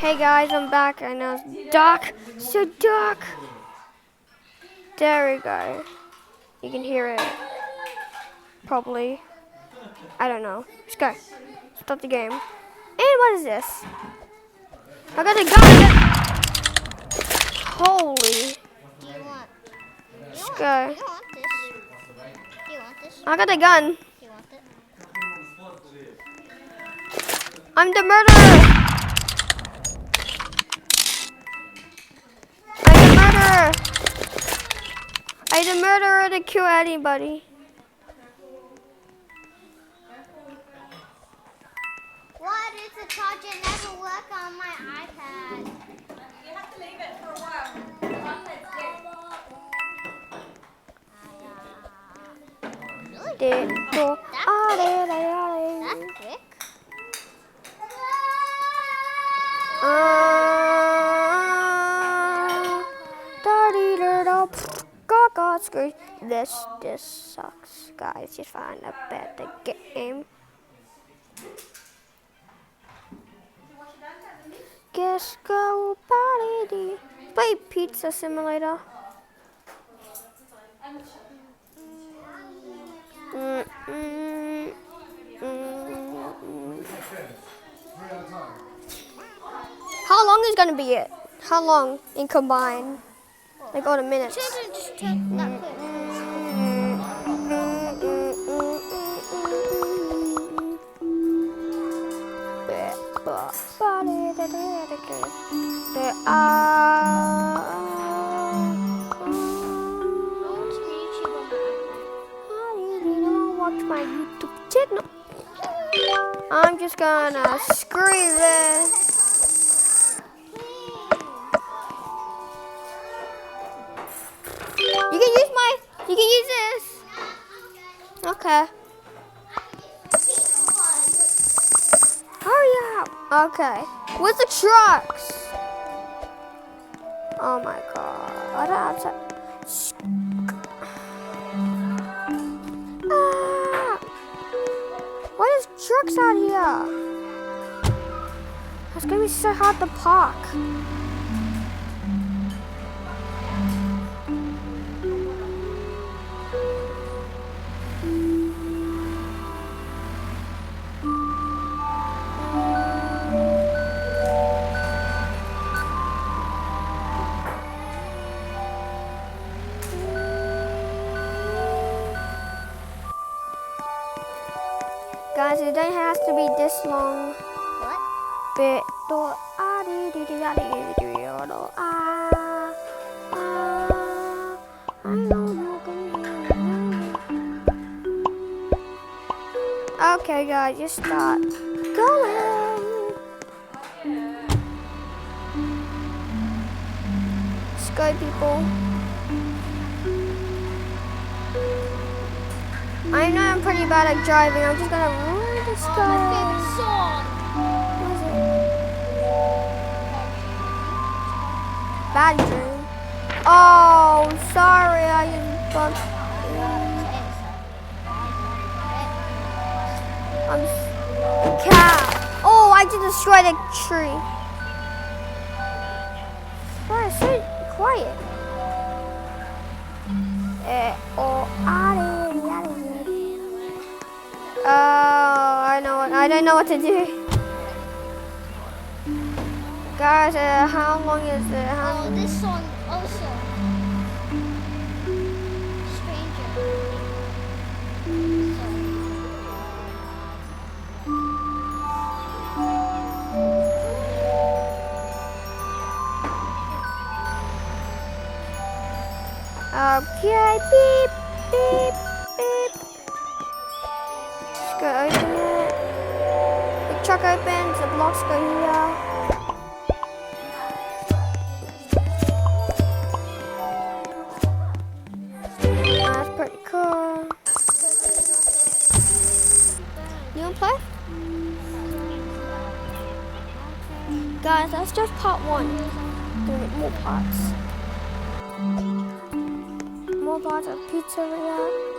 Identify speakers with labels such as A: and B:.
A: Hey guys, I'm back. I know it's dark. So dark. There we go. You can hear it. Probably. I don't know. Let's go. Stop the game. And what is this? I got a gun. Holy. Let's go. I got a gun. I'm the murderer. I'm the murderer to kill anybody.
B: Why does the charger never work on my iPad? You have to leave it for a while. That's quick.
A: This sucks, guys. Just find a better game. Guess go party. Play Pizza Simulator. How long is gonna be it? How long in combined? Like all the minutes.
B: Children just take that quick.
A: Watch my YouTube channel. I'm just gonna scream it. You can use this. Okay. Hurry up. Okay. Where's the trucks? Oh my god. Why there's trucks out here? It's gonna be so hard to park. Guys, it doesn't have to be this long.
B: What?
A: Okay, guys, just start going. Let's go, people. I know I'm pretty bad at driving. I'm just gonna run this guy.
B: My favorite song.
A: What is it? Bad dream. Oh, sorry, I just bumped. Cat. Oh, I just destroyed a tree. Why is it so quiet? Oh, I know what. I don't know what to do. Guys, how long is it?
B: Oh, this song also. Stranger.
A: Okay, beep, beep, beep. Just go open it. The truck opens, the blocks go here. That's pretty cool. You wanna play? Guys, that's just part one. Doing more parts. More parts of pizzeria.